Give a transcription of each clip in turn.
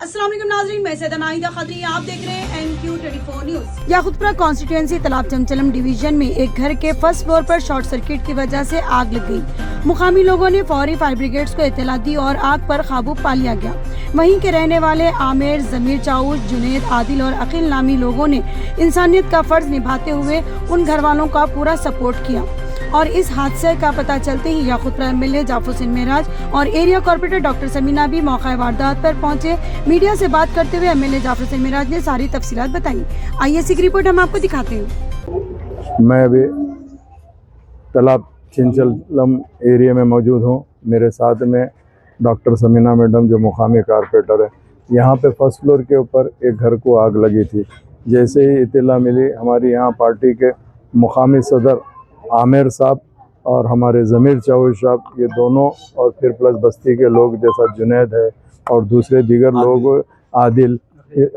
अस्सलाम वालेकुम नाज़रीन, मैं सैयदा नाहिदा खत्री, आप देख रहे हैं NQ24 न्यूज। याकुतपुरा कॉन्स्टिट्यूएंसी तालाब चमचलम डिवीजन में एक घर के फर्स्ट फ्लोर पर शॉर्ट सर्किट की वजह से आग लग गई। मुकामी लोगों ने फौरी फायर ब्रिगेड को इत्तला दी और आग पर काबू पा लिया गया। वहीं के रहने वाले आमिर, जमीर चाउश, जुनैद, आदिल और अखिल नामी लोगों ने इंसानियत का फर्ज निभाते हुए उन घर वालों का पूरा सपोर्ट किया और इस हादसे का पता चलते ही याकुतपुरा MLA जाफर हुसैन मेराज और एरिया कॉर्पोरेटर डॉक्टर समीना भी मौका वारदात पर पहुंचे। मीडिया से बात करते हुए MLA जाफर हुसैन मेराज ने सारी तफसीलात बताई। आइए इसी की रिपोर्ट हम आपको दिखाते हैं। मैं अभी तालाब चमचलम एरिया में मौजूद हूँ। मेरे साथ में डॉक्टर समीना मैडम जो मुकामी कॉर्पोरेटर है। यहाँ पे फर्स्ट फ्लोर के ऊपर एक घर को आग लगी थी। जैसे ही इत्तला मिली, हमारी यहाँ पार्टी के मुकामी सदर आमिर साहब और हमारे ज़मीर चाउश साहब, ये दोनों और फिर प्लस बस्ती के लोग जैसा जुनैद है और दूसरे दीगर लोग, आदिल,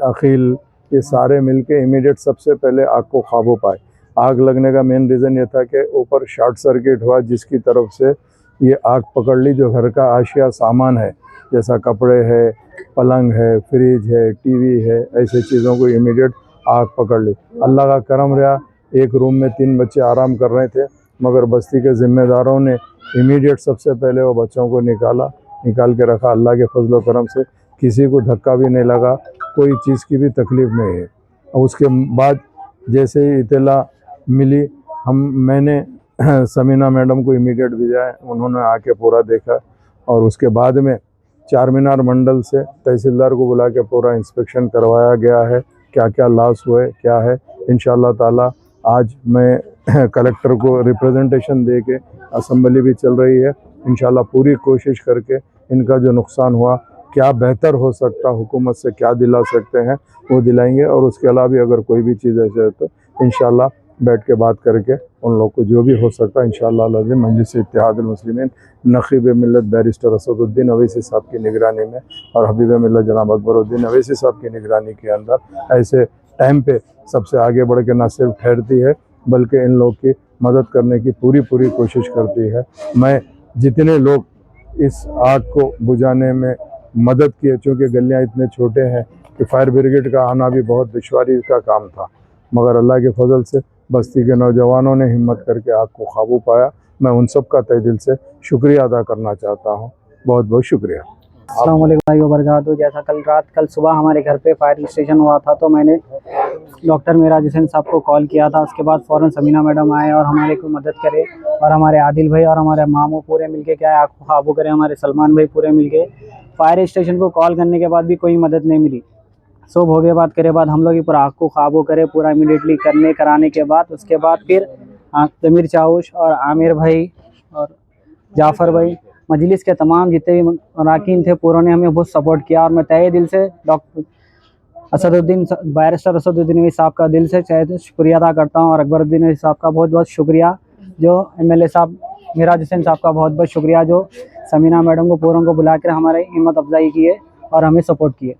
अखिल, ये सारे मिलके इमीडिएट सबसे पहले आग को काबू पाए। आग लगने का मेन रीज़न ये था कि ऊपर शॉर्ट सर्किट हुआ, जिसकी तरफ से ये आग पकड़ ली। जो घर का आशिया सामान है जैसा कपड़े है, पलंग है, फ्रिज है, टीवी है, ऐसे चीज़ों को इमीडिएट आग पकड़ ली। अल्लाह का करम रहा, एक रूम में 3 बच्चे आराम कर रहे थे, मगर बस्ती के ज़िम्मेदारों ने इमीडिएट सबसे पहले वो बच्चों को निकाल के रखा। अल्लाह के फजल व करम से किसी को धक्का भी नहीं लगा, कोई चीज़ की भी तकलीफ़ नहीं है। और उसके बाद जैसे ही इत्तला मिली, मैंने समीना मैडम को इमीडिएट भेजा। उन्होंने आके पूरा देखा और उसके बाद में चार मीनार मंडल से तहसीलदार को बुला के पूरा इंस्पेक्शन करवाया गया है, क्या क्या लॉस हुए क्या है। इंशाअल्लाह ताला आज मैं कलेक्टर को रिप्रेजेंटेशन दे के, असम्बली भी चल रही है, इंशाअल्लाह पूरी कोशिश करके इनका जो नुकसान हुआ क्या बेहतर हो सकता, हुकूमत से क्या दिला सकते हैं वो दिलाएंगे। और उसके अलावा भी अगर कोई भी चीज़ ऐसे है तो इंशाअल्लाह बैठ के बात करके उन लोग को जो भी हो सकता है इंशाअल्लाह लाज़िम मजलिस इत्तेहादुल मुस्लिमीन नक़ीब मिल्लत बैरिस्टर असदुद्दीन अवैसी साहब की निगरानी में और हबीब मिल्लत जनाब अकबरुद्दीन अवैसी साहब की निगरानी के अंदर ऐसे टाइम पे सबसे आगे बढ़ के न सिर्फ ठहरती है बल्कि इन लोग की मदद करने की पूरी कोशिश करती है। मैं जितने लोग इस आग को बुझाने में मदद किए, चूँकि गलियाँ इतने छोटे हैं कि फायर ब्रिगेड का आना भी बहुत दुश्वारी का काम था, मगर अल्लाह के फजल से बस्ती के नौजवानों ने हिम्मत करके आग को काबू पाया। मैं उन सब का तहे दिल से शुक्रिया अदा करना चाहता हूँ। बहुत बहुत शुक्रिया। अस्सलाम वालेकुम वबरकातुहू। जैसा कल सुबह हमारे घर पे फायर स्टेशन हुआ था तो मैंने डॉक्टर मेराज हुसैन साहब को कॉल किया था। उसके बाद फ़ौरन समीना मैडम आए और हमारे को मदद करे और हमारे आदिल भाई और हमारे मामू पूरे मिलके क्या है आग को काबू करें। हमारे सलमान भाई पूरे मिलके फायर स्टेशन को कॉल करने के बाद भी कोई मदद नहीं मिली। सब हो गए बात करे बाद हम लोग ही पूरा आग को काबू करे पूरा इमीडिएटली कराने के बाद उसके बाद फिर ज़मीर चाउश और आमिर भाई और जाफ़र भाई, मजलिस के तमाम जितने भी अरकान थे पूरों ने हमें बहुत सपोर्ट किया। और मैं तहे दिल से डॉक्टर बैरिस्टर असदुद्दीन साहब का दिल से शुक्रिया अदा करता हूँ और अकबरुद्दीन साहब का बहुत बहुत शुक्रिया, जो MLA साहब मेराज हुसैन साहब का बहुत बहुत शुक्रिया, जो समीना मैडम को पूरों को बुला कर हमारी हिम्मत अफजाई की है और हमें सपोर्ट किए।